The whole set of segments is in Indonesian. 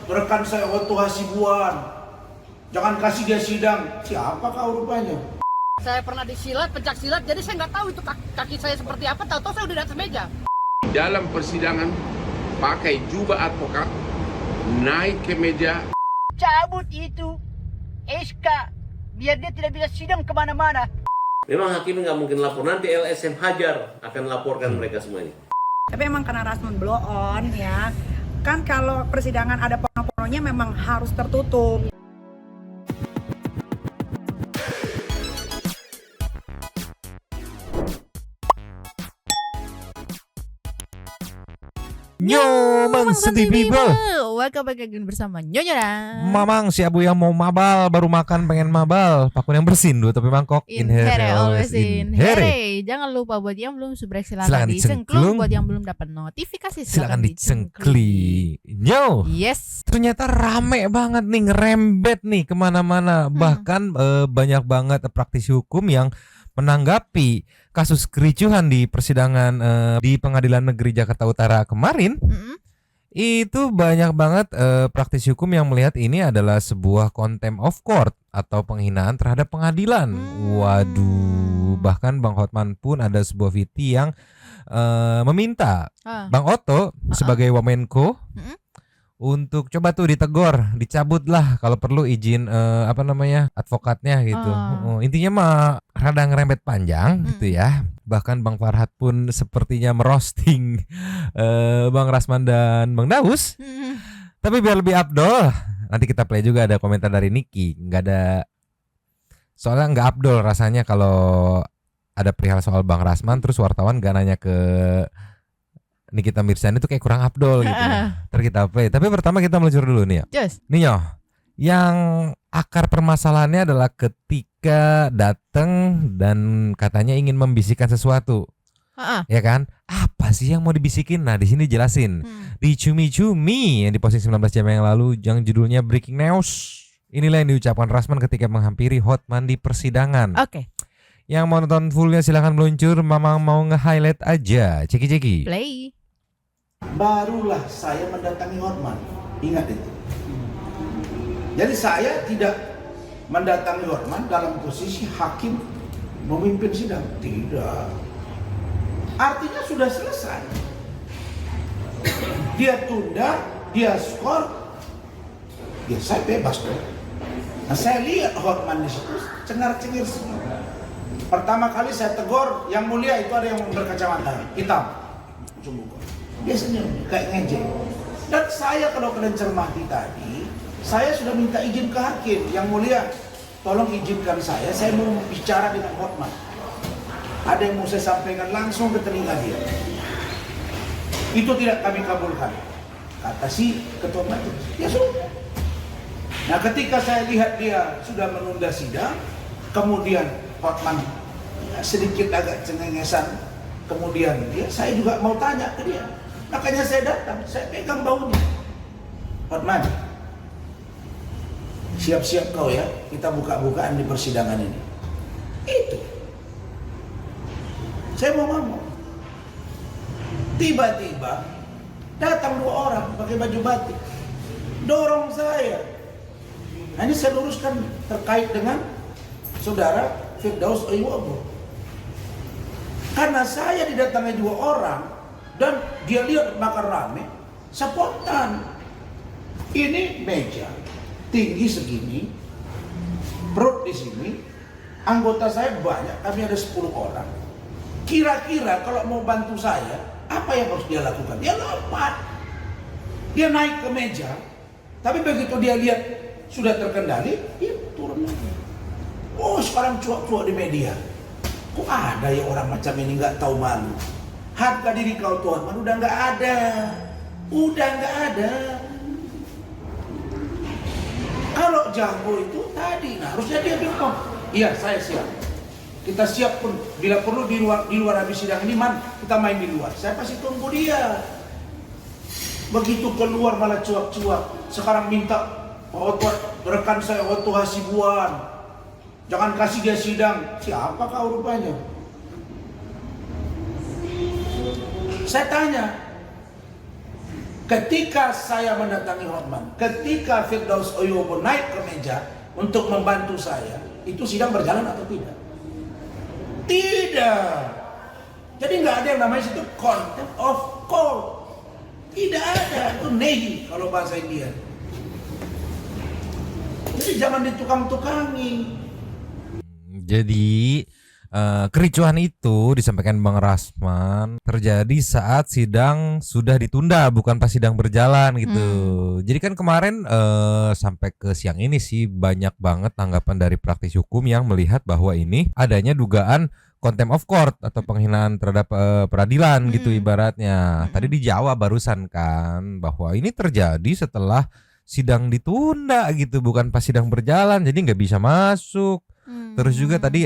rekan saya Otto Hasibuan. Jangan kasih dia sidang. Siapa kau rupanya? Saya pernah disilat, pencak silat, jadi saya nggak tahu itu kaki saya seperti apa. Tahu-tahu saya udah di atas meja. Dalam persidangan pakai jubah advokat, naik ke meja. Cabut itu SK biar dia tidak bisa sidang kemana-mana. Memang hakim nggak mungkin lapor, nanti LSM Hajar akan laporkan mereka semuanya. Tapi emang karena Rasman blow on ya, kan kalau persidangan ada porno-pornonya memang harus tertutup. Nyo, Bang Sentipi bro. Welcome back again bersama Nyonya dan Mamang si Abu yang mau mabal, baru makan pengen mabal. Pakun yang bersin dulu tapi mangkok. In here, always in here. Jangan lupa buat yang belum subscribe silakan dicengklung. Buat yang belum dapat notifikasi silakan dicengkli. Nyo. Yes. Ternyata rame banget nih, ngerembet nih kemana-mana. Bahkan banyak banget praktisi hukum yang menanggapi kasus kericuhan di persidangan di Pengadilan Negeri Jakarta Utara kemarin. Itu banyak banget praktisi hukum yang melihat ini adalah sebuah contempt of court atau penghinaan terhadap pengadilan. Waduh, bahkan Bang Hotman pun ada sebuah VT yang meminta Bang Otto sebagai Wamenko untuk coba tuh ditegor, dicabutlah kalau perlu izin advokatnya gitu. Intinya mah rada ngerembet panjang gitu ya. Bahkan Bang Farhad pun sepertinya merosting Bang Rasman dan Bang Daus. Tapi biar lebih abdol, nanti kita play juga ada komentar dari Niki. Soalnya nggak abdol rasanya kalau ada perihal soal Bang Rasman terus wartawan gak nanya ke Nikita Mirzani itu kayak kurang abdol gitu. Ntar kita play. Tapi pertama kita meluncur dulu nih ya. Yes. Nih yo, yang akar permasalahannya adalah ketika datang dan katanya ingin membisikkan sesuatu. Ya kan? Apa sih yang mau dibisikin? Nah, di sini jelasin. Di Cumi-Cumi yang diposting 19 jam yang lalu yang judulnya Breaking News. Inilah yang diucapkan Rasman ketika menghampiri Hotman di persidangan. Oke. Yang mau nonton fullnya silahkan meluncur. Mamang mau nge-highlight aja. Ceki-ceki. Play. Barulah saya mendatangi Hotman. Ingat itu. Jadi saya tidak mendatangi Hotman dalam posisi hakim memimpin sidang. Tidak. Artinya sudah selesai. Dia tunda, dia skor. Ya saya bebas dong. Nah saya lihat Hotman di situ cengar-cengir semua. Pertama kali saya tegur, yang mulia itu ada yang berkacamata hitam. Dia senyum, kayak ngejek. Dan saya kalau kalian cermati tadi, saya sudah minta izin ke hakim. Yang mulia, tolong izinkan saya mau bicara dengan Hotman. Ada yang mau saya sampaikan langsung ke telinga dia. Itu tidak kami kabulkan. Kata si ketua majelis, ya sudah. Nah ketika saya lihat dia sudah menunda sidang, kemudian Hotman sedikit agak cengengesan, kemudian saya juga mau tanya ke dia. Makanya saya datang, saya pegang baunya. Hotman, siap-siap kau ya, kita buka-bukaan di persidangan ini. Itu. Saya mau ngomong. Tiba-tiba datang 2 orang pakai baju batik, dorong saya. Nah ini saya luruskan terkait dengan saudara Firdaus Oywobo. Karena saya didatangi 2 orang dan dia lihat makan rame, spontan. Ini meja tinggi segini, perut di sini, anggota saya banyak, kami ada 10 orang. Kira-kira kalau mau bantu saya, apa yang harus dia lakukan? Dia lompat. Dia naik ke meja, tapi begitu dia lihat sudah terkendali, dia turun lagi. Oh sekarang cuak-cuak di media. Kok ada ya orang macam ini nggak tahu malu? Harga diri kau Tuhan udah nggak ada. Udah nggak ada. Kalau jago itu tadi, nah harusnya dia bilang, iya saya siap. Kita siap pun bila perlu di luar habis sidang ini kita main di luar. Saya pasti tunggu dia. Begitu keluar malah cuak-cuak. Sekarang minta rekan saya Otto Hasibuan. Jangan kasih dia sidang. Siapa kau rupanya? Saya tanya, Ketika saya mendatangi Hotman, ketika Firdaus Oyuwobo naik ke meja untuk membantu saya, itu sidang berjalan atau tidak? Tidak. Jadi nggak ada yang namanya situ contempt of court. Tidak ada, itu nehi kalau bahasa India. Jadi jangan ditukang-tukangi. Jadi kericuhan itu disampaikan Bang Rasman terjadi saat sidang sudah ditunda, bukan pas sidang berjalan gitu. Jadi kan kemarin sampai ke siang ini sih banyak banget tanggapan dari praktisi hukum yang melihat bahwa ini adanya dugaan contempt of court atau penghinaan terhadap peradilan gitu ibaratnya. Tadi dijawab barusan kan bahwa ini terjadi setelah sidang ditunda gitu, bukan pas sidang berjalan, jadi nggak bisa masuk. Terus juga tadi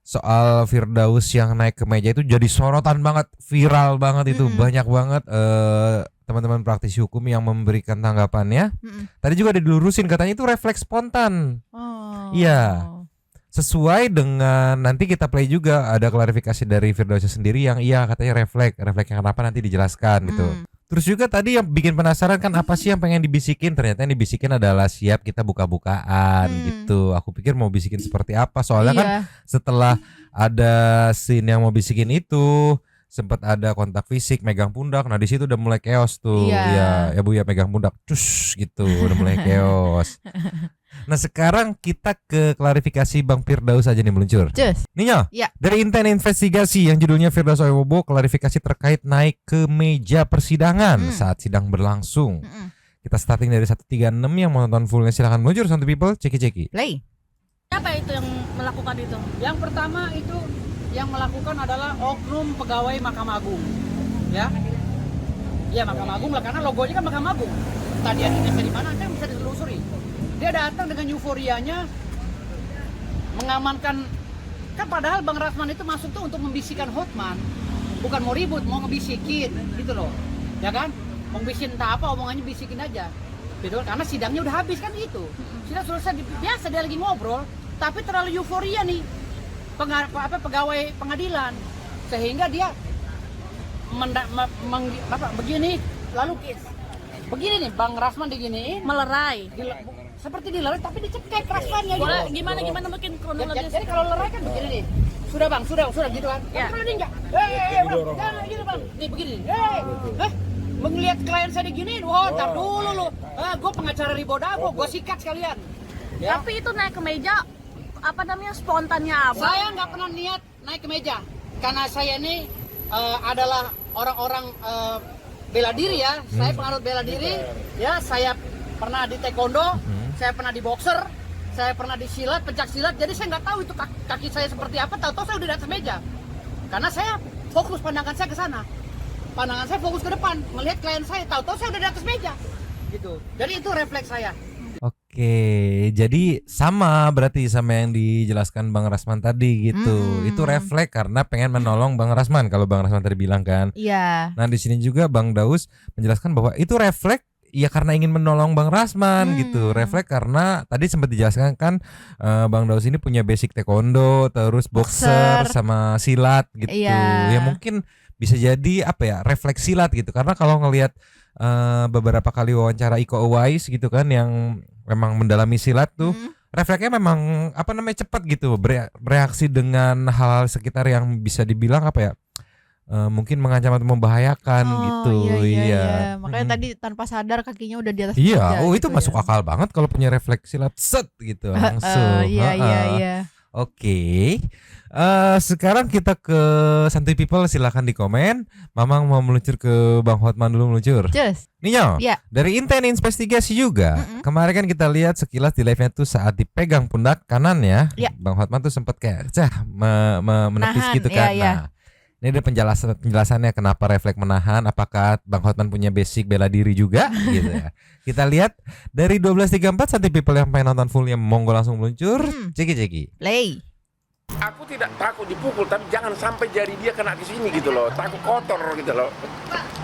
soal Firdaus yang naik ke meja itu jadi sorotan banget, viral banget itu, banyak banget teman-teman praktisi hukum yang memberikan tanggapannya. Tadi juga ada dilurusin katanya itu refleks spontan. Iya. Sesuai dengan nanti kita play juga ada klarifikasi dari Firdausnya sendiri yang iya katanya refleksnya kenapa nanti dijelaskan gitu. Terus juga tadi yang bikin penasaran kan apa sih yang pengen dibisikin, ternyata yang dibisikin adalah siap kita buka-bukaan gitu. Aku pikir mau bisikin seperti apa, soalnya kan setelah ada scene yang mau bisikin itu sempat ada kontak fisik, megang pundak. Nah di situ udah mulai chaos tuh. Ya Bu ya megang pundak, cus gitu, udah mulai chaos. Nah sekarang kita ke klarifikasi Bang Firdaus aja nih meluncur. Ninyo, dari Inten Investigasi yang judulnya Firdaus Oyuwobo klarifikasi terkait naik ke meja persidangan saat sidang berlangsung. Kita starting dari 136 yang mau nonton fullnya silahkan meluncur Santu People, ceki-ceki. Play. Siapa itu yang melakukan itu? Yang pertama itu yang melakukan adalah oknum pegawai Mahkamah Agung. Ya. Ya Mahkamah Agung lah, karena logonya kan Mahkamah Agung. Tadi adanya di mana kan bisa ditelusuri. Dia datang dengan euforianya mengamankan, kan padahal Bang Rasman itu masuk tuh untuk membisikkan Hotman, bukan mau ribut, mau ngebisikin gitu loh, ya kan? Mau bisikin entah apa, omongannya bisikin aja gitu, karena sidangnya udah habis kan itu, sidang selesai, biasa dia lagi ngobrol, tapi terlalu euforia nih pegawai pengadilan, sehingga dia begini, lalu begini nih Bang Rasman diginiin, melerai, seperti dilerai tapi dicekek Rasmannya gitu. Gimana mungkin kronologis. Jadi kalau lerai kan begini nih. Sudah Bang, sudah gitu kan. Ya. Kalau dia enggak. Bang, jangan gitu Bang. Nih begini. Melihat klien saya diginiin, wah tar dulu lu. Gue pengacara Ribodago, gue sikat sekalian. Ya. Tapi itu naik ke meja apa namanya spontannya Abang? Saya nggak pernah niat naik ke meja. Karena saya ini adalah orang-orang bela diri ya. Saya penganut bela diri. Ya, saya pernah di taekwondo, saya pernah di boxer, saya pernah di silat, pencak silat. Jadi saya nggak tahu itu kaki saya seperti apa. Tahu-tahu saya udah di atas meja. Karena saya fokus pandangan saya ke sana. Pandangan saya fokus ke depan, melihat klien saya. Tahu-tahu saya udah di atas meja. Gitu. Jadi itu refleks saya. Oke, jadi sama berarti sama yang dijelaskan Bang Rasman tadi gitu. Itu refleks karena pengen menolong Bang Rasman kalau Bang Rasman tadi bilang kan. Iya. Nah di sini juga Bang Daus menjelaskan bahwa itu refleks ya karena ingin menolong Bang Rasman gitu. Refleks karena tadi sempat dijelaskan kan Bang Daus ini punya basic taekwondo, terus boxer sama silat gitu. Ya mungkin bisa jadi apa ya, refleks silat gitu. Karena kalau ngelihat beberapa kali wawancara Iko Uwais gitu kan yang memang mendalami silat tuh refleksnya memang apa namanya cepat gitu, bereaksi dengan hal sekitar yang bisa dibilang apa ya, mungkin mengancam atau membahayakan gitu. Iya. Makanya tadi tanpa sadar kakinya udah di atas meja. Iya, itu gitu masuk akal banget kalau punya refleks silat set gitu langsung. Iya. Oke. Sekarang kita ke Santuy People, silakan di komen. Mamang mau meluncur ke Bang Hotman dulu meluncur. Ninyo, dari Inten Investigasi juga. Kemarin kan kita lihat sekilas di live-nya tuh saat dipegang pundak kanannya, Bang Hotman tuh sempat kayak menepis gitu kan. Nah, ini ada penjelasannya kenapa refleks menahan, apakah Bang Hotman punya basic bela diri juga gitu ya. Kita lihat dari 12.34 Santuy People yang pengen nonton fullnya monggo langsung meluncur. Ceki. Play. Aku tidak takut dipukul, tapi jangan sampai jari dia kena di sini gitu loh. Takut kotor gitu loh.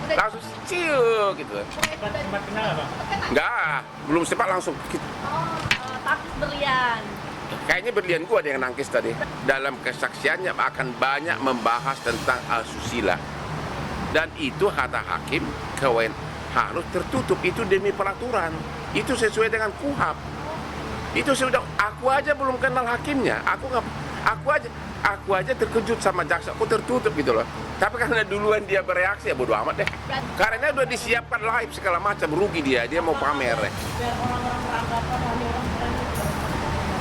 Langsung ciu gitu. Enggak, belum sempat langsung. Takut berlian. Kayaknya berlian gua ada yang nangkis tadi. Dalam kesaksiannya akan banyak membahas tentang asusila. Dan itu kata hakim harus tertutup, itu demi peraturan. Itu sesuai dengan KUHP. Itu sudah, aku aja belum kenal hakimnya. Aku aja terkejut sama jaksa, aku tertutup gitu loh. Tapi karena duluan dia bereaksi, ya bodo amat deh. Karena udah disiapkan live segala macam, rugi dia mau pamer.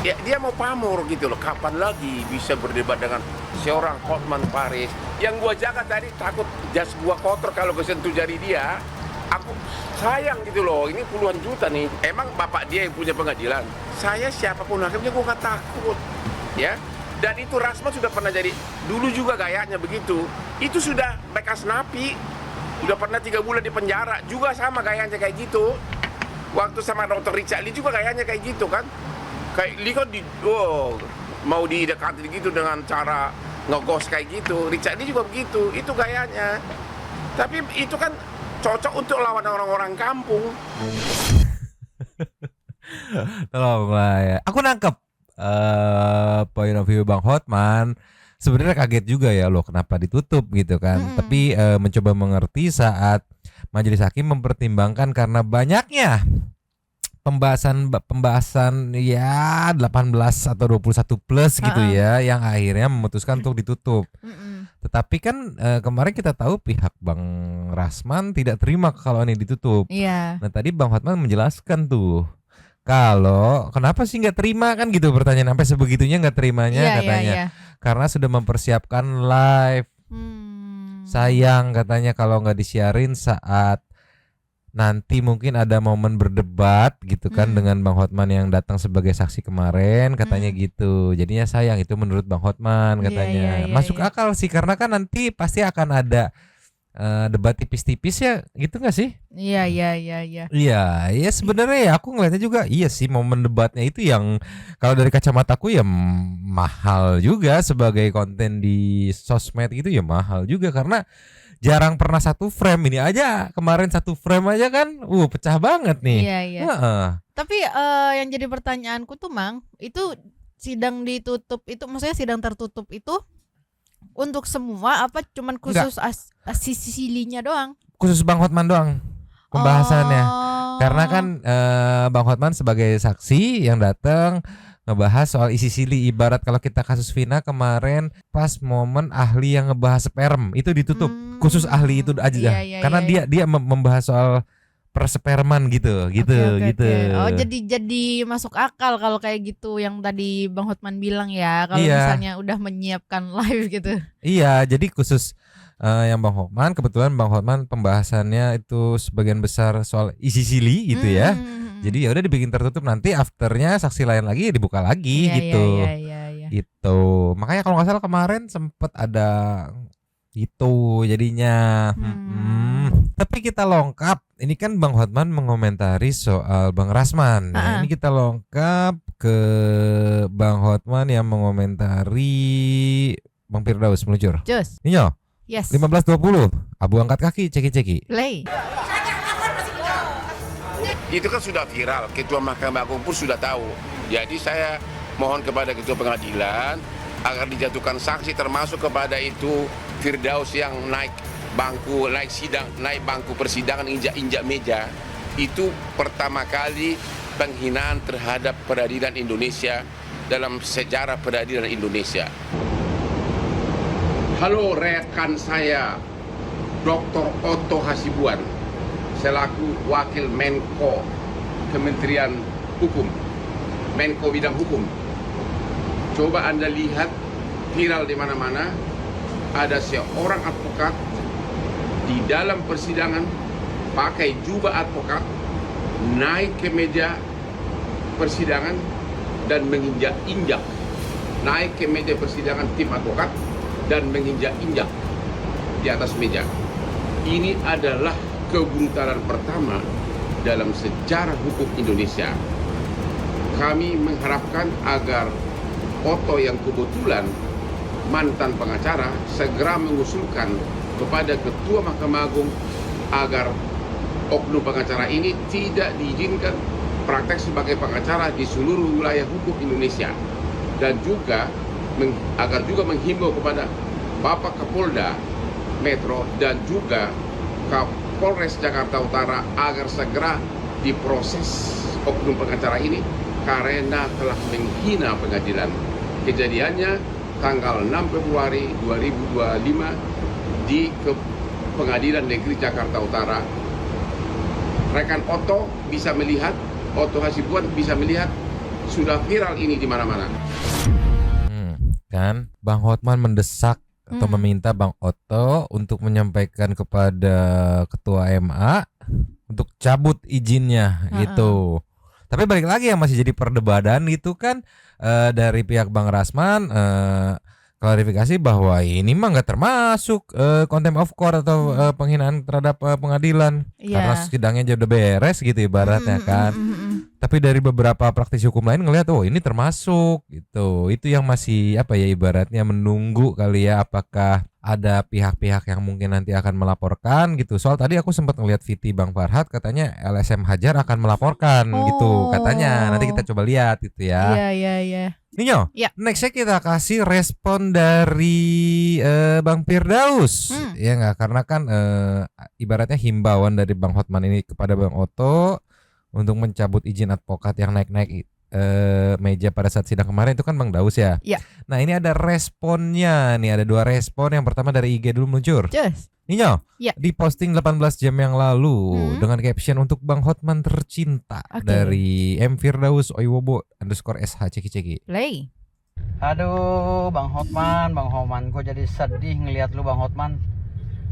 Ya, dia mau pamor gitu loh. Kapan lagi bisa berdebat dengan seorang Hotman Paris yang gua jaga tadi, takut jas gua kotor kalau kesentuh jari dia. Aku sayang gitu loh, ini puluhan juta nih. Emang bapak dia yang punya pengadilan. Saya siapapun hakimnya gua gak takut. Ya. Dan itu Rasman sudah pernah jadi, dulu juga gayanya begitu. Itu sudah bekas napi, udah pernah 3 bulan di penjara, juga sama gayanya kayak gitu. Waktu sama Dr. Richard Lee juga gayanya kayak gitu kan. Kayak Lee kan mau didekati gitu dengan cara ngegos kayak gitu. Richard Lee juga begitu, itu gayanya. Tapi itu kan cocok untuk lawan orang-orang kampung. Tolong lah ya. Aku nangkep point of view Bang Hotman. Sebenarnya kaget juga ya loh kenapa ditutup gitu kan. Tapi mencoba mengerti saat majelis hakim mempertimbangkan karena banyaknya pembahasan ya 18 atau 21 plus gitu ya yang akhirnya memutuskan untuk ditutup. Tetapi kan kemarin kita tahu pihak Bang Rasman tidak terima kalau ini ditutup. Nah tadi Bang Hotman menjelaskan tuh kalau kenapa sih nggak terima kan gitu pertanyaan, sampai sebegitunya nggak terimanya katanya karena sudah mempersiapkan live. Sayang katanya kalau nggak disiarin saat nanti mungkin ada momen berdebat gitu kan dengan Bang Hotman yang datang sebagai saksi kemarin katanya gitu. Jadinya sayang, itu menurut Bang Hotman katanya. Masuk akal sih karena kan nanti pasti akan ada debat tipis-tipis ya gitu nggak sih? Iya sebenarnya ya aku ngeliatnya juga iya sih, momen debatnya itu yang kalau dari kacamataku ya mahal juga sebagai konten di sosmed gitu ya, mahal juga karena jarang pernah satu frame. Ini aja kemarin satu frame aja kan pecah banget nih. Tapi yang jadi pertanyaanku tuh Mang, itu sidang ditutup itu maksudnya sidang tertutup itu untuk semua apa cuman khusus Sisilinya doang? Khusus Bang Hotman doang pembahasannya. Karena kan Bang Hotman sebagai saksi yang datang ngebahas soal isi sili. Ibarat kalau kita kasus Vina kemarin pas momen ahli yang ngebahas sperm itu ditutup khusus ahli itu aja. Karena dia membahas soal persperman gitu. Oh jadi masuk akal kalau kayak gitu yang tadi Bang Hotman bilang ya, kalau misalnya udah menyiapkan live gitu. Iya, jadi khusus yang Bang Hotman, kebetulan Bang Hotman pembahasannya itu sebagian besar soal isi sili gitu ya. Jadi ya udah dibikin tertutup, nanti afternya saksi lain lagi dibuka lagi gitu. Gitu. Makanya kalau nggak salah kemarin sempet ada itu jadinya. Tapi kita lengkap. Ini kan Bang Hotman mengomentari soal Bang Rasman. Nah, ini kita lengkap ke Bang Hotman yang mengomentari Bang Firdaus meluncur. Jos. Ninyo. Yes. 15-20. Abu angkat kaki, ceki-ceki. Play. Itu kan sudah viral, Ketua Mahkamah Agung pun sudah tahu. Jadi saya mohon kepada Ketua Pengadilan agar dijatuhkan sanksi, termasuk kepada itu Firdaus yang naik bangku persidangan, injak meja. Itu pertama kali penghinaan terhadap peradilan Indonesia dalam sejarah peradilan Indonesia. Halo rekan saya, Dr. Otto Hasibuan, selaku Wakil Menko Kementerian Hukum, Menko Bidang Hukum. Coba Anda lihat viral di mana-mana, ada seorang advokat di dalam persidangan pakai jubah advokat, naik ke meja persidangan dan menginjak-injak, naik ke meja persidangan tim advokat dan menginjak-injak di atas meja. Ini adalah kebrutalan pertama dalam sejarah hukum Indonesia. Kami mengharapkan agar Otto yang kebetulan mantan pengacara segera mengusulkan kepada Ketua Mahkamah Agung agar oknum pengacara ini tidak diizinkan praktek sebagai pengacara di seluruh wilayah hukum Indonesia, dan juga agar juga menghimbau kepada Bapak Kapolda Metro dan juga Kapolres Jakarta Utara agar segera diproses oknum pengacara ini karena telah menghina pengadilan. Kejadiannya tanggal 6 Februari 2025 di Pengadilan Negeri Jakarta Utara. Rekan Otto bisa melihat, Otto Hasibuan bisa melihat, sudah viral ini di mana-mana. Kan Bang Hotman mendesak atau meminta Bang Otto untuk menyampaikan kepada Ketua MA untuk cabut izinnya gitu. Tapi balik lagi yang masih jadi perdebatan itu kan dari pihak Bang Rasman klarifikasi bahwa ini mah nggak termasuk contempt of court atau penghinaan terhadap pengadilan karena sidangnya aja udah beres gitu ibaratnya kan. Tapi dari beberapa praktisi hukum lain ngelihat oh ini termasuk gitu. Itu yang masih apa ya ibaratnya menunggu kali ya apakah ada pihak-pihak yang mungkin nanti akan melaporkan gitu. Soal tadi aku sempat ngelihat VT Bang Farhad katanya LSM Hajar akan melaporkan gitu katanya. Nanti kita coba lihat gitu ya. Iya. Ninyo, nextnya kita kasih respon dari Bang Firdaus, ya nggak? Karena kan ibaratnya himbauan dari Bang Hotman ini kepada Bang Otto untuk mencabut izin advokat yang naik-naik meja pada saat sidang kemarin itu kan Bang Daus ya. Nah ini ada responnya nih, ada 2 respon. Yang pertama dari IG dulu meluncur. Ninyo, di posting 18 jam yang lalu dengan caption untuk Bang Hotman tercinta dari M Firdaus Oiwobo _SH ceki. Play. Aduh, Bang Hotman, gue jadi sedih ngelihat lu Bang Hotman.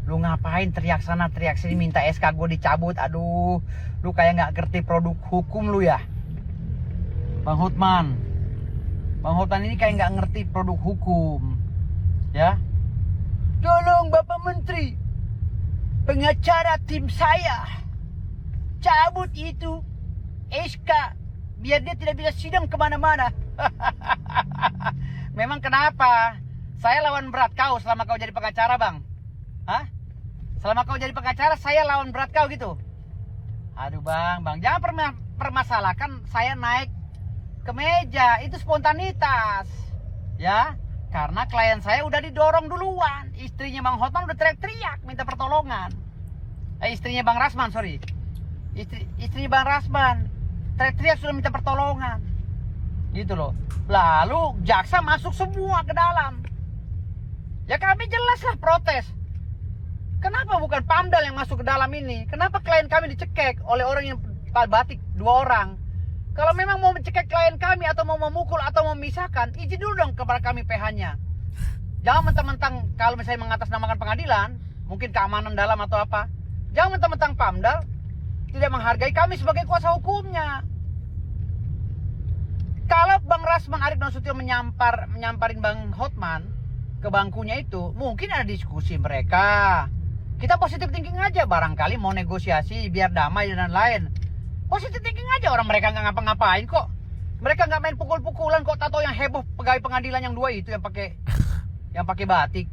Lu ngapain teriak sana teriak sini minta SK gue dicabut. Aduh, lu kayak nggak ngerti produk hukum lu ya. Bang Hotman ini kayak nggak ngerti produk hukum. Ya. Tolong Bapak Menteri, pengacara tim saya cabut itu SK biar dia tidak bisa sidang kemana-mana. Memang kenapa? Saya lawan berat kau selama kau jadi pengacara, Bang. Hah? Selama kau jadi pengacara saya lawan berat kau gitu. Aduh Bang, jangan permasalahkan saya naik ke meja, itu spontanitas. Ya, karena klien saya udah didorong duluan. Istrinya Bang Hotman udah teriak-teriak minta pertolongan. Istrinya Bang Rasman, sorry. Istrinya Bang Rasman teriak-teriak sudah minta pertolongan. Gitu loh. Lalu jaksa masuk semua ke dalam. Ya kami jelaslah protes. Kenapa bukan Pamdal yang masuk ke dalam ini? Kenapa klien kami dicekek oleh orang yang batik 2 orang? Kalau memang mau mencekek klien kami atau mau memukul atau memisahkan, izin dulu dong kepada kami PH-nya. Jangan mentang-mentang kalau misalnya mengatasnamakan pengadilan, mungkin keamanan dalam atau apa. Jangan mentang-mentang Pamdal tidak menghargai kami sebagai kuasa hukumnya. Kalau Bang Rasman Arief Nasution menyamparin Bang Hotman ke bangkunya itu, mungkin ada diskusi mereka. Kita positif thinking aja, barangkali mau negosiasi biar damai dan lain. Positif thinking aja, orang mereka nggak ngapa-ngapain kok. Mereka nggak main pukul-pukulan kok. Tahu yang heboh pegawai pengadilan yang 2 itu yang pakai batik.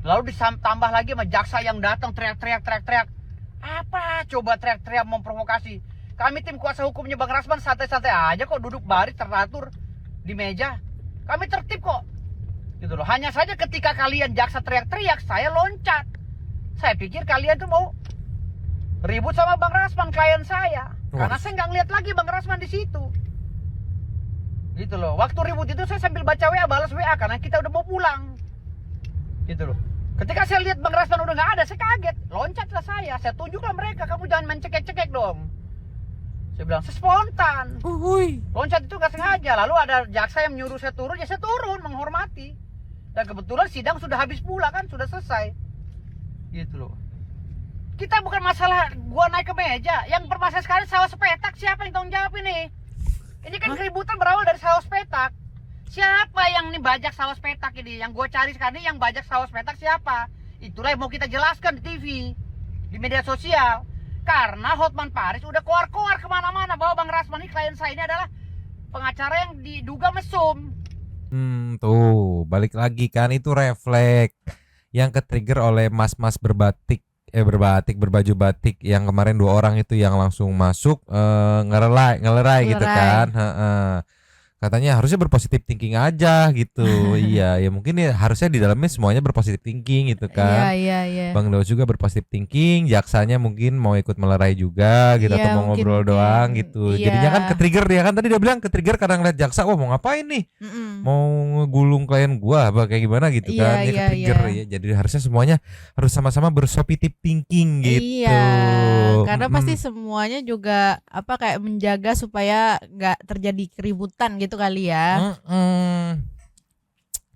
Lalu ditambah lagi sama jaksa yang datang teriak-teriak. Apa coba teriak-teriak memprovokasi? Kami tim kuasa hukumnya Bang Rasman santai-santai aja kok, duduk baris teratur di meja. Kami tertib kok. Gitu loh. Hanya saja ketika kalian jaksa teriak-teriak, saya loncat. Saya pikir kalian tuh mau ribut sama Bang Rasman klien saya. Karena saya nggak ngeliat lagi Bang Rasman di situ. Gitu loh. Waktu ribut itu saya sambil baca WA, balas WA karena kita udah mau pulang. Gitu loh. Ketika saya lihat Bang Rasman udah nggak ada, saya kaget. Loncatlah saya tunjuklah mereka, kamu jangan main cekek-cekek dong. Saya bilang, spontan. Loncat itu nggak sengaja. Lalu ada jaksa yang menyuruh saya turun, ya saya turun menghormati. Dan kebetulan sidang sudah habis pula kan, sudah selesai. Gitu loh. Kita bukan masalah gua naik ke meja. Yang bermasalah sekarang saus petak, siapa yang tanggung jawab ini? Ini kan keributan berawal dari saus petak. Siapa yang nih bajak saus petak ini? Yang gua cari sekarang ini yang bajak saus petak siapa? Itulah yang mau kita jelaskan di TV, di media sosial. Karena Hotman Paris udah keluar-keluar kemana-mana bahwa Bang Rasman ini klien saya ini adalah pengacara yang diduga mesum. Tuh balik lagi kan, itu refleks yang ke-trigger oleh mas-mas berbaju batik yang kemarin 2 orang itu yang langsung masuk ngelerai gitu kan. katanya harusnya berpositif thinking aja gitu. Iya, ya mungkin ya harusnya di dalamnya semuanya berpositif thinking gitu kan. Iya. Bang Daus juga berpositif thinking, jaksanya mungkin mau ikut melerai juga gitu Iya, atau mau mungkin, ngobrol doang gitu. iya. Jadinya kan ke-trigger dia kan tadi dia bilang ke-trigger karena ngeliat jaksa, wah mau ngapain nih? Mm-mm. Mau ngegulung klien gua apa kayak gimana gitu Iya, kan. Ya iya, ke-trigger iya. ya. Jadi harusnya semuanya harus sama-sama berpositif thinking gitu. Iya, karena Mm-mm. pasti semuanya juga apa kayak menjaga supaya nggak terjadi keributan gitu kali ya.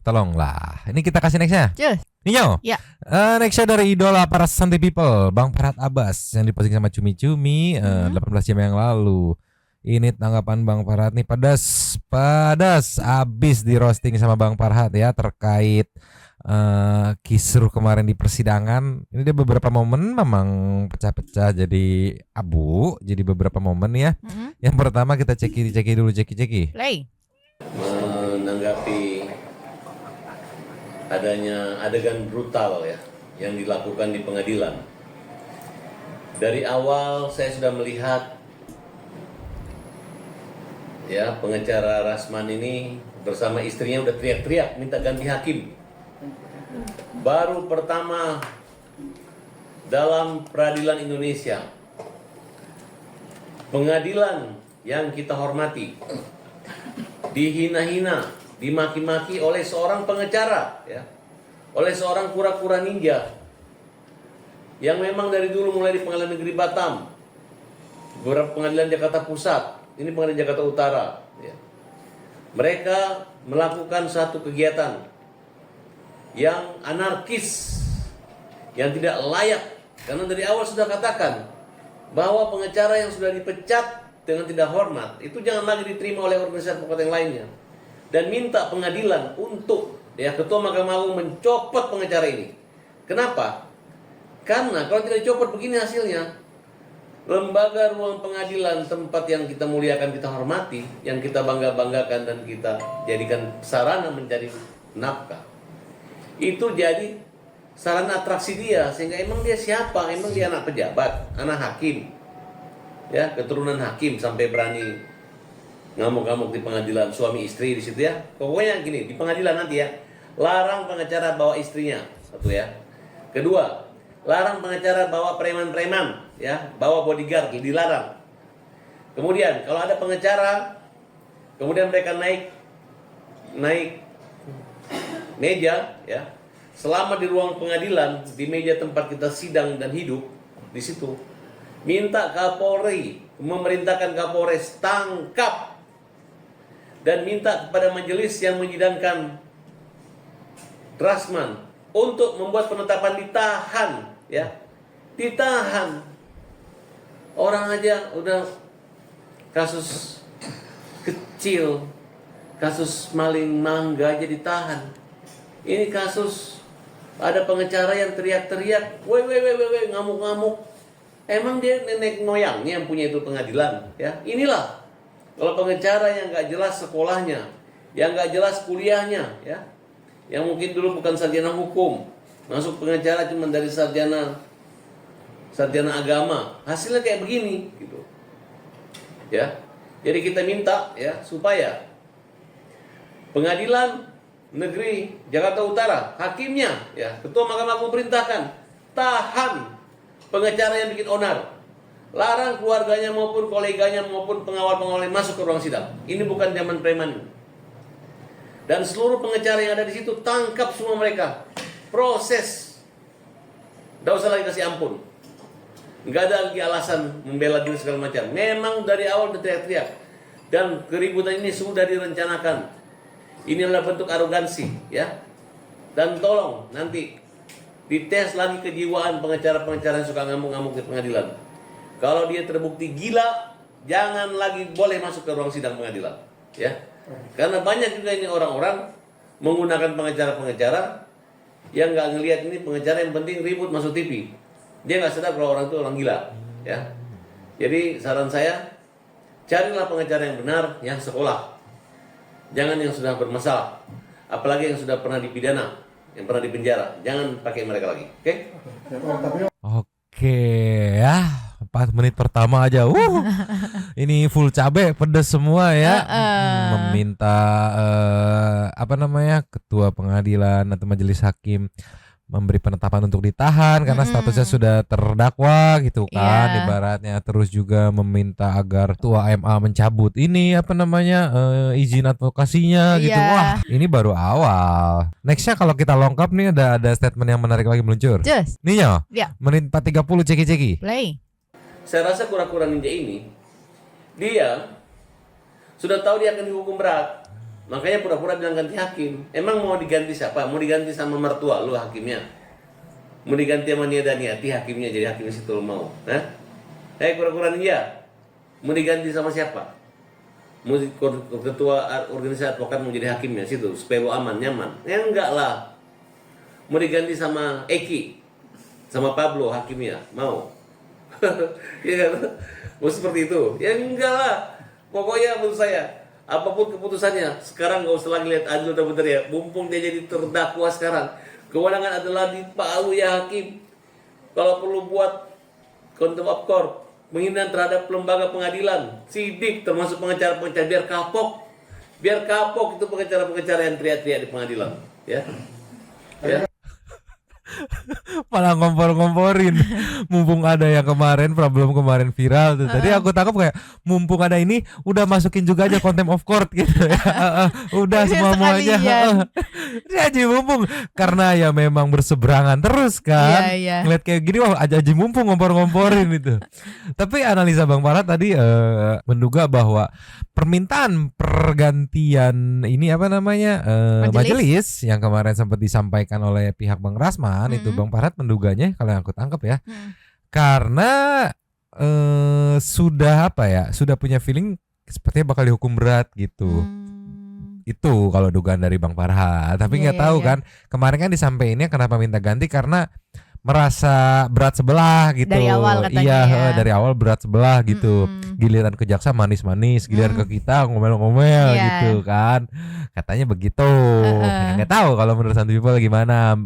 Tolonglah. Ini kita kasih nextnya. Cus. Ninyo. Ya. Nextnya dari idola para Santai People, Bang Farhad Abbas yang diposting sama Cumi-Cumi 18 jam yang lalu. Ini tanggapan Bang Farhad nih pedas abis di roasting sama Bang Farhad ya terkait kisruh kemarin di persidangan. Ini dia beberapa momen memang pecah-pecah jadi abu, jadi beberapa momen ya. Yang pertama kita ceki dulu. Play. Menanggapi adanya adegan brutal ya yang dilakukan di pengadilan. Dari awal saya sudah melihat ya pengacara Rasman ini bersama istrinya udah teriak-teriak minta ganti hakim. Baru pertama dalam peradilan Indonesia, pengadilan yang kita hormati dihina-hina, dimaki-maki oleh seorang pengacara ya, oleh seorang kura-kura ninja yang memang dari dulu mulai di Pengadilan Negeri Batam, beberapa pengadilan Jakarta Pusat, ini pengadilan Jakarta Utara ya. Mereka melakukan satu kegiatan yang anarkis, yang tidak layak, karena dari awal sudah katakan bahwa pengacara yang sudah dipecat dengan tidak hormat itu jangan lagi diterima oleh organisasi advokat yang lainnya, dan minta pengadilan untuk ya Ketua Mahkamah Agung mencopot pengacara ini. Kenapa? Karena kalau tidak dicopot begini hasilnya. Lembaga ruang pengadilan, tempat yang kita muliakan, kita hormati, yang kita bangga-banggakan dan kita jadikan sarana mencari nafkah, itu jadi sarana atraksi dia. Sehingga emang dia siapa? Emang dia anak pejabat, anak hakim ya, keturunan hakim sampai berani ngamuk-ngamuk di pengadilan, suami istri di situ ya. Pokoknya gini, di pengadilan nanti ya, larang pengacara bawa istrinya, satu ya. Kedua, larang pengacara bawa preman-preman ya, bawa bodyguard, dilarang. Kemudian kalau ada pengacara, kemudian mereka naik meja ya, selama di ruang pengadilan, di meja tempat kita sidang dan hidup di situ, minta Kapolri, memerintahkan Kapolres tangkap, dan minta kepada majelis yang menyidangkan Rasman untuk membuat penetapan ditahan ya, ditahan. Orang aja udah kasus kecil, kasus maling mangga aja ditahan. Ini kasus ada pengacara yang teriak-teriak, weh, ngamuk-ngamuk. Emang dia nenek moyangnya yang punya itu pengadilan ya. Inilah kalau pengacara yang nggak jelas sekolahnya, yang nggak jelas kuliahnya ya, yang mungkin dulu bukan sarjana hukum, masuk pengacara cuma dari sarjana agama, hasilnya kayak begini gitu ya. Jadi kita minta ya supaya Pengadilan Negeri Jakarta Utara, hakimnya ya, Ketua Mahkamah Agung perintahkan tahan pengacara yang bikin onar, larang keluarganya maupun koleganya maupun pengawal-pengawal yang masuk ke ruang sidang. Ini bukan zaman preman. Dan seluruh pengacara yang ada di situ tangkap semua mereka, proses, tidak usah lagi kasih ampun. Nggak ada lagi alasan membela diri segala macam. Memang dari awal udah teriak-teriak, dan keributan ini sudah direncanakan. Ini adalah bentuk arogansi, ya. Dan tolong nanti dites lagi kejiwaan pengacara-pengacara yang suka ngamuk-ngamuk di pengadilan. Kalau dia terbukti gila, jangan lagi boleh masuk ke ruang sidang pengadilan, ya. Karena banyak juga ini orang-orang menggunakan pengacara-pengacara yang nggak ngelihat ini pengacara, yang penting ribut masuk TV. Dia nggak sadar kalau orang itu orang gila, ya. Jadi saran saya, carilah pengacara yang benar, yang sekolah. Jangan yang sudah bermasalah, apalagi yang sudah pernah dipidana, yang pernah dipenjara. Jangan pakai mereka lagi, oke? Oke ya, 4 menit pertama aja ini full cabe pedes semua ya. Meminta apa namanya, ketua pengadilan atau majelis hakim memberi penetapan untuk ditahan karena statusnya sudah terdakwa gitu kan, ibaratnya. Terus juga meminta agar ketua MA mencabut ini apa namanya, izin advokasinya gitu. Wah, ini baru awal. Nextnya kalau kita lengkap nih ada statement yang menarik lagi meluncur. Just. Nih yo, Ya. menit 4.30 ceki-ceki. Play. Saya rasa kura-kura ninja ini, dia sudah tahu dia akan dihukum berat. Makanya pura-pura bilang ganti hakim. Emang mau diganti siapa? Mau diganti sama mertua lu hakimnya? Mau diganti sama Nia Daniati hakimnya, jadi hakimnya situ lu mau? Kura-kura ninja, mau diganti sama siapa? Mau ketua organisasi advokat mau jadi hakimnya situ supaya lu aman, nyaman? Ya enggak lah. Mau diganti sama Eki, sama Pablo hakimnya, mau? Ya kan? Mau seperti itu? Ya enggak lah. Pokoknya menurut saya, apapun keputusannya, sekarang gak usah lagi lihat adil atau benar ya. Mumpung dia jadi terdakwa sekarang, kewenangan adalah di Pak Alu ya hakim. Kalau perlu buat contempt of court, penghinaan terhadap lembaga pengadilan, sidik termasuk pengacara-pengacara, biar kapok itu pengacara-pengacara yang teriak-teriak di pengadilan, ya. Malah ngompor-ngomporin. Mumpung ada yang problem kemarin viral tuh. Tadi aku tangkap kayak mumpung ada ini udah masukin juga aja contempt of court gitu ya. Udah semuanya. Dia aja mumpung karena ya memang berseberangan terus kan. Ngeliat kayak gini wah aja mumpung ngompor-ngomporin itu. Tapi analisa Bang Farhat tadi menduga bahwa permintaan pergantian ini apa namanya majelis yang kemarin sempat disampaikan oleh pihak Bang Rasman itu Bang Farhat menduganya kalau yang aku tangkap ya karena sudah apa ya, sudah punya feeling sepertinya bakal dihukum berat gitu. Itu kalau dugaan dari Bang Farhat. Tapi nggak tahu kan kemarin kan disampaikannya kenapa minta ganti karena merasa berat sebelah gitu. Dari awal katanya ya. Dari awal berat sebelah gitu. Giliran ke jaksa manis-manis, giliran ke kita ngomel-ngomel gitu kan. Katanya begitu. Ya, nggak tahu kalau menurut Santu People gimana,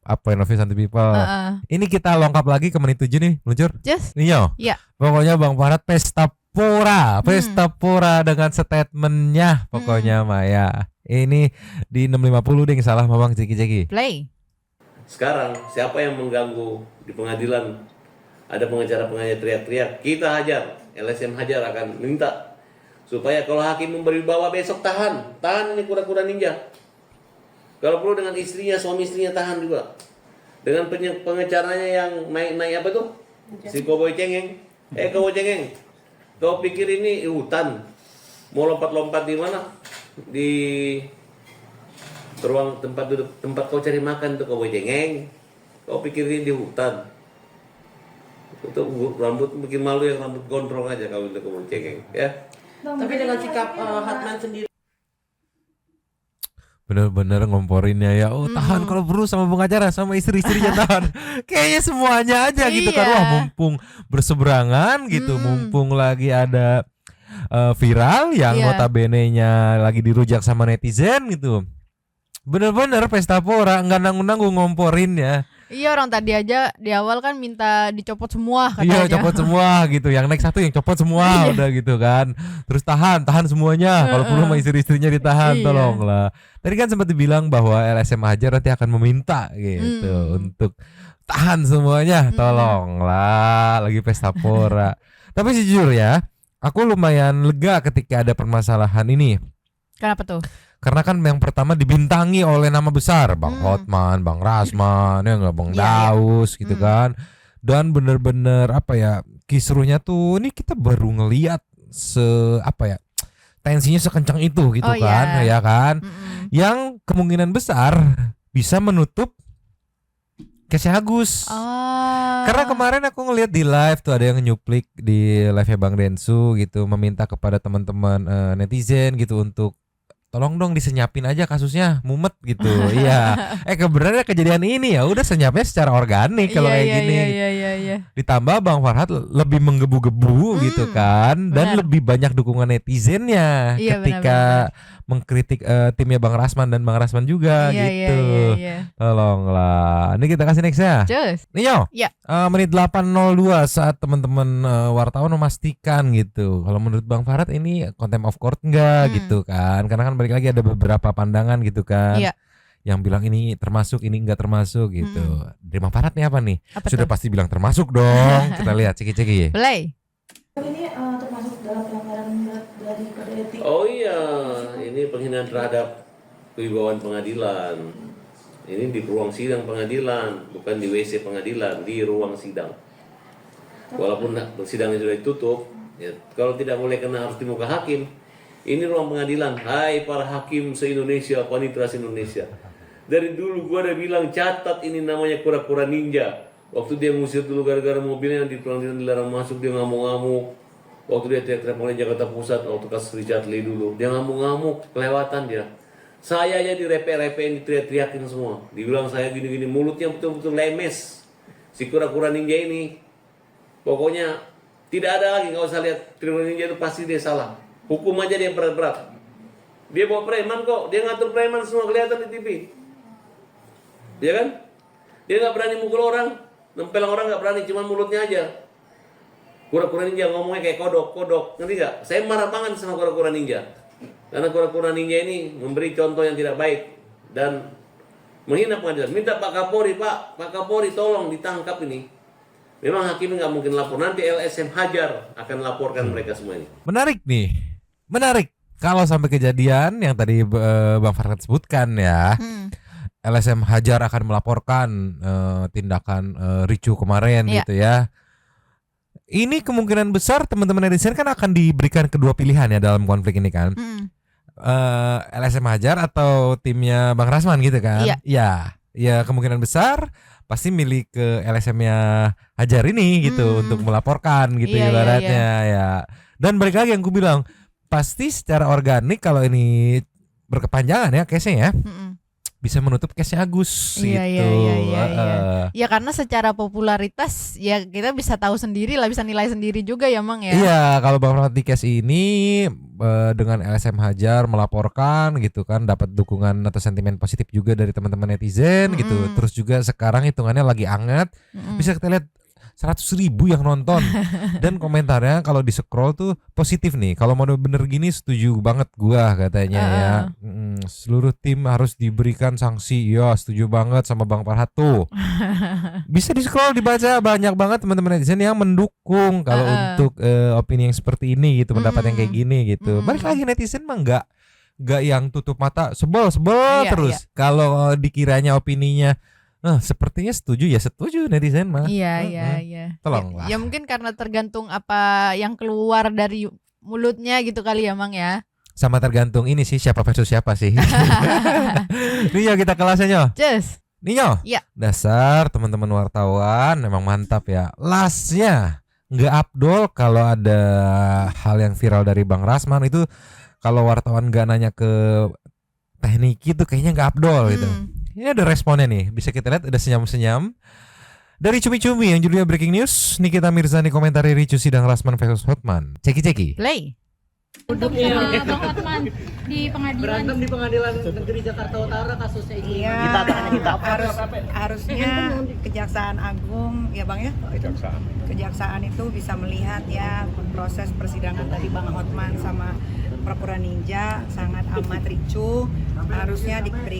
apa yang Santu People. Ini kita lengkap lagi ke menit 7 nih, meluncur. Just. Nih yo. Iya. Pokoknya Bang Farhat pesta pora dengan statementnya pokoknya Maya. Ini di 6.50 deh salah sama Bang Ceki-Ceki. Play. Sekarang siapa yang mengganggu di pengadilan? Ada pengacara-pengacara teriak-teriak, kita hajar, LSM hajar akan minta supaya kalau hakim memberi bawa besok tahan ini kura-kura ninja. Kalau perlu dengan istrinya, suami istrinya tahan juga. Dengan pengacaranya yang naik apa tuh? Si Cowboy Cengeng. Cowboy Cengeng, kau pikir ini hutan? Mau lompat-lompat di mana? Di ruang tempat duduk, tempat kau cari makan tuh Cowboy Cengeng. Kau pikir ini di hutan? Itu rambut bikin malu yang rambut gondrong aja kalau untuk Cowboy Cengeng, ya. Tapi dengan sikap Hotman sendiri, bener-bener ngomporinnya ya. Tahan kalau perlu sama pengacara, sama istri-istrinya tahan. Kayaknya semuanya aja gitu kan. Wah mumpung berseberangan gitu, mumpung lagi ada viral yang notabene-nya lagi dirujak sama netizen gitu. Bener-bener pesta pora, nggak nanggung-nanggung ngomporin ya. Iya, orang tadi aja di awal kan minta dicopot semua katanya. Iya, copot semua gitu. Yang next satu yang copot semua udah gitu kan. Terus tahan semuanya. Kalau perlu sama istri-istrinya ditahan, tolonglah. Tadi kan sempat dibilang bahwa LSM Hajar nanti akan meminta gitu untuk tahan semuanya, tolonglah. Lagi pesta pora. Tapi jujur ya, aku lumayan lega ketika ada permasalahan ini. Kenapa tuh? Karena kan yang pertama dibintangi oleh nama besar Bang Hotman, Bang Rasman, ya nggak Bang Daus gitu kan. Dan bener-bener apa ya, kisruhnya tuh ini kita baru ngelihat tensinya sekencang itu gitu kan, ya kan. Yang kemungkinan besar bisa menutup Kesnya Agus. Karena kemarin aku ngelihat di live tuh ada yang nyuplik di live-nya Bang Densu gitu, meminta kepada teman-teman netizen gitu untuk tolong dong disenyapin aja kasusnya, mumet gitu. Iya. Kebenarannya kejadian ini ya udah senyapnya secara organik kalau kayak gini. Iya. Ditambah Bang Farhad lebih menggebu-gebu gitu kan, dan benar. lebih banyak dukungan netizennya Iya, ketika mengkritik timnya Bang Rasman dan Bang Rasman juga gitu. Iya. Tolonglah. Ini kita kasih next ya. Cus. Ninyo. Ya. Menit 8.02 saat teman-teman wartawan memastikan gitu. Kalau menurut Bang Farhad ini contempt of court enggak gitu kan? Karena kan balik lagi ada beberapa pandangan gitu kan. Iya. Yang bilang ini termasuk, ini enggak termasuk gitu. Dari Bang Farhad nih apa nih? Apa Sudah tuh? pasti bilang termasuk dong. Kita lihat ceki-ceki. Play. Ini termasuk dalam pelanggaran berat dari kode etik. Oh iya, ini penghinaan terhadap kewibawaan pengadilan. Ini di ruang sidang pengadilan, bukan di WC pengadilan, di ruang sidang. Walaupun sidangnya sudah ditutup, ya, kalau tidak boleh kena harus di muka hakim. Ini ruang pengadilan. Hai para hakim se-Indonesia, panitera se-Indonesia. Dari dulu gua udah bilang catat ini namanya kura-kura ninja. Waktu dia ngusir dulu gara-gara mobilnya di pengadilan dilarang masuk, dia ngamuk-ngamuk. Waktu dia teriak-teriak mulai Jakarta Pusat, waktu kasus Richard Lee dulu, dia ngamuk-ngamuk, kelewatan dia. Saya aja direpe-repein, diteriak-teriakin semua. Dibilang saya gini-gini, mulutnya betul-betul lemes. Si kura-kura ninja ini, pokoknya tidak ada lagi, nggak usah lihat kura-kura ninja itu pasti dia salah. Hukum aja dia berat-berat. Dia bawa preman kok, dia ngatur preman semua kelihatan di TV. Ya kan? Dia nggak berani mukul orang, nempel orang nggak berani, cuma mulutnya aja. Kura-kura ninja ngomongnya kayak kodok, ngerti nggak? Saya marah banget sama kura-kura ninja. Karena kura-kura ninja ini memberi contoh yang tidak baik dan menghina pengadilan. Minta Pak Kapolri, Pak Kapolri tolong ditangkap ini. Memang hakim nggak mungkin lapor, nanti LSM Hajar akan laporkan mereka semua ini. Menarik. Kalau sampai kejadian yang tadi Bang Farhad sebutkan ya, LSM Hajar akan melaporkan tindakan ricu kemarin gitu ya. Ini kemungkinan besar teman-teman netizen kan akan diberikan kedua pilihan ya dalam konflik ini kan. LSM Hajar atau timnya Bang Rasman gitu kan. Ya kemungkinan besar pasti milik ke LSM-nya Hajar ini gitu untuk melaporkan gitu ibaratnya ya. Dan balik lagi yang gue bilang, pasti secara organik kalau ini berkepanjangan ya case-nya ya. Bisa menutup case-nya Agus gitu. Ya karena secara popularitas ya kita bisa tahu sendiri lah, bisa nilai sendiri juga ya Mang ya. Iya, kalau Bang Farhad di case ini dengan LSM Hajar melaporkan gitu kan, dapat dukungan atau sentimen positif juga dari teman-teman netizen gitu. Terus juga sekarang hitungannya lagi hangat. Bisa kita lihat 100.000 yang nonton dan komentarnya kalau di scroll tuh positif nih. Kalau mau bener gini setuju banget gua katanya ya. Seluruh tim harus diberikan sanksi. Ya setuju banget sama Bang Farhad tuh. Bisa di scroll dibaca banyak banget teman-teman netizen yang mendukung kalau untuk opini yang seperti ini gitu, pendapat yang kayak gini gitu. Balik lagi netizen mah enggak yang tutup mata sebel terus. Kalau dikiranya opininya sepertinya setuju ya setuju netizen mah. Iya. Tolonglah. Ya mungkin karena tergantung apa yang keluar dari mulutnya gitu kali ya Mang ya. Sama tergantung ini sih siapa versus siapa sih. Ninyo kita kelasnya Nyo. Cus. Ninyo. Iya. Dasar teman-teman wartawan memang mantap ya. Lasnya nggak abdol kalau ada hal yang viral dari Bang Rasman itu, kalau wartawan nggak nanya ke teknik itu kayaknya nggak abdol gitu. Ini ada responnya nih, bisa kita lihat ada senyum-senyum dari Cumi-Cumi yang judulnya Breaking News. Nikita Mirzani komentari ricu sidang Rasman versus Hotman. Ceki-ceki. Play. Duduk sama Bang Hotman di pengadilan. Berantem di pengadilan negeri Jakarta Utara kasusnya ini. Iya, harusnya Kejaksaan Agung ya Bang ya. Kejaksaan itu bisa melihat ya proses persidangan tadi Bang Hotman sama Kura-Kura Ninja sangat amat ricu. Harusnya diberi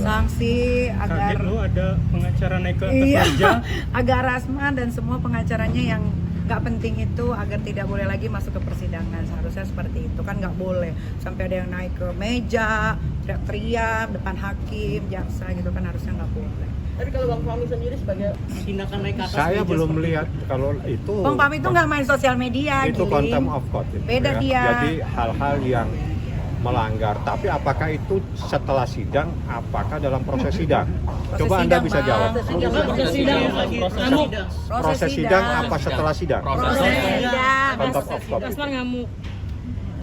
sanksi agar ada pengacara naik ke atas meja. Agar Rasman dan semua pengacaranya yang nggak penting itu agar tidak boleh lagi masuk ke persidangan. Seharusnya seperti itu kan, nggak boleh sampai ada yang naik ke meja teriak-teriak depan hakim, jaksa gitu kan, harusnya nggak boleh. Tapi kalau Bang Fahmi sendiri sebagai tindakan naik ke atas Saya meja belum seperti melihat kalau itu. Bang Fahmi itu nggak main sosial media. Itu contempt of court. Beda ya. dia. Jadi hal-hal yang melanggar. Tapi apakah itu setelah sidang? Apakah dalam proses sidang? Coba Anda bisa jawab. Proses sidang apa setelah sidang? Proses sidang. Contempt of court.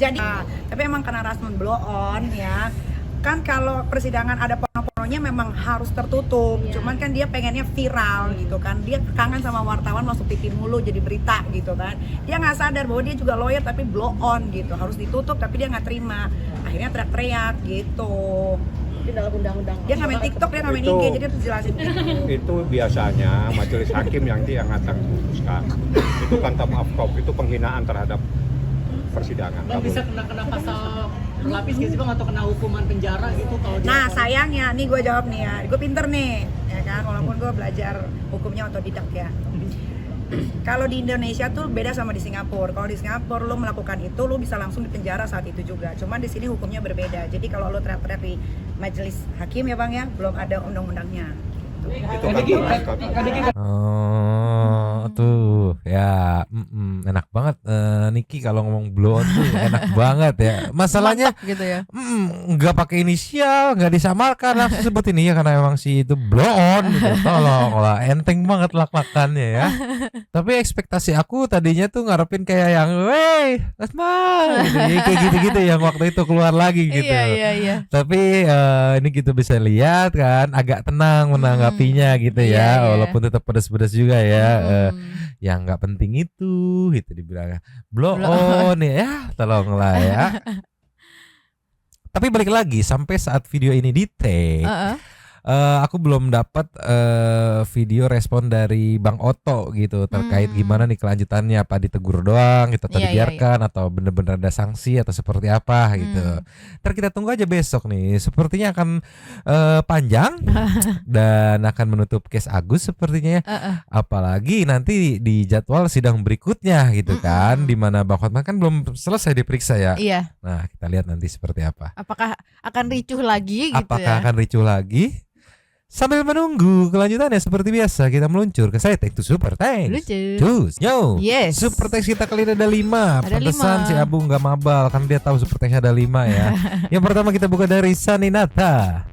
Jadi, tapi emang karena Rasman blow on ya. Kan kalau persidangan ada porno-pornonya memang harus tertutup. Cuman kan dia pengennya viral gitu kan. Dia kangen sama wartawan masuk TV mulu jadi berita gitu kan. Dia nggak sadar bahwa dia juga lawyer tapi blow on gitu. Harus ditutup tapi dia nggak terima. Akhirnya teriak-teriak gitu. Mungkin dalam undang-undang. Dia nggak main TikTok, dia nggak main IG, jadi harus jelasin. Itu biasanya majelis hakim yang akan memutuskan. Itu contempt of court, itu penghinaan terhadap persidangan. Bang bisa kena pasal berlapis gitu sih Bang, atau kena hukuman penjara gitu kalau dia. Nah sayangnya, nih gue jawab nih ya, gue pinter nih, ya kan, walaupun gue belajar hukumnya otodidak ya. Kalau di Indonesia tuh beda sama di Singapura. Kalau di Singapura lo melakukan itu, lo bisa langsung dipenjara saat itu juga. Cuman di sini hukumnya berbeda. Jadi kalau lo teriak-teriak di majelis hakim ya bang ya, belum ada undang-undangnya. Itu kan tuh ya enak banget Niki kalau ngomong blow on tuh enak banget ya. Masalahnya Mantap gitu ya. Nggak pakai inisial, nggak disamarkan, langsung sebut ini ya karena emang si itu blow on gitu. Tolong lah, enteng banget lak-lakannya ya. Tapi ekspektasi aku tadinya tuh ngarepin kayak yang wey Asma gitu, ya, kayak gitu-gitu yang waktu itu keluar lagi gitu. Iya. Tapi ini kita bisa lihat kan agak tenang menanggapinya gitu ya, Iya. walaupun tetap pedas-pedas juga ya. Yang nggak penting itu dibilang blow on ya, tolonglah ya. Tapi balik lagi sampai saat video ini di take, aku belum dapat video respon dari Bang Oto gitu terkait gimana nih kelanjutannya, apa ditegur doang gitu atau dibiarkan atau bener-bener ada sanksi atau seperti apa gitu. Ntar kita tunggu aja besok nih, sepertinya akan panjang dan akan menutup case Agus sepertinya ya. Apalagi nanti di jadwal sidang berikutnya gitu kan, dimana Bang Hotman kan belum selesai diperiksa ya. Iya. Nah kita lihat nanti seperti apa. Apakah akan ricuh lagi gitu Apakah ya? akan ricuh lagi? Sambil menunggu kelanjutannya seperti biasa kita meluncur ke saya Thanks to Super Thanks. Lucu. Yo, Yes. Super Thanks kita kali ini ada 5. Ada Pantesan 5. si Abu nggak mabal kan dia tahu Super Thanks ada 5 ya. Yang pertama kita buka dari Saninata.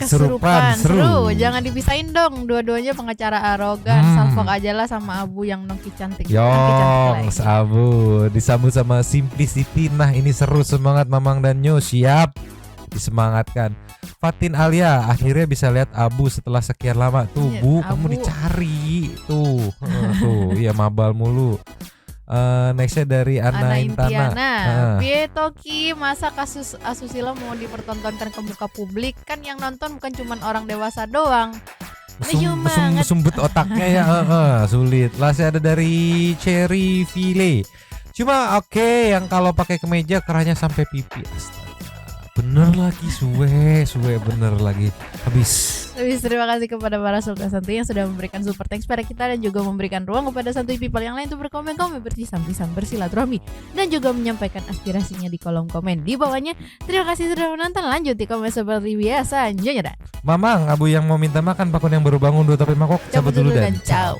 Kesurupan seru. Jangan dipisahin dong, dua-duanya pengacara arogan. Salfok aja lah sama Abu yang nongki cantik. Yongs Abu disambut sama Simplicity. Nah ini seru, semangat Mamang dan Nyo, siap disemangatkan. Fatin Alia akhirnya bisa lihat Abu setelah sekian lama tuh. Iya, Bu Abu. kamu dicari tuh. Tuh iya mabal mulu. Nextnya dari Ana Intana. Piye Toki, masa kasus asusila mau dipertontonkan ke muka publik? Kan yang nonton bukan cuma orang dewasa doang. Sumbut otaknya ya. Sulit. Lasnya ada dari Cherry File. Cuma oke, yang kalau pakai kemeja kerahnya sampai pipi. Astaga. Bener lagi suwe bener lagi. Habis. Terima kasih kepada para sultan santuy yang sudah memberikan super thanks pada kita dan juga memberikan ruang kepada santuy people yang lain untuk berkomen-komen, berpisah-pisah, bersilaturahmi dan juga menyampaikan aspirasinya di kolom komen di bawahnya. Terima kasih sudah menonton. Lanjut di komen seperti biasa. Nyonya dan Mamang, Abu yang mau minta makan, Pakun yang baru bangun dulu tapi mangkok cabut dulu dan ciao.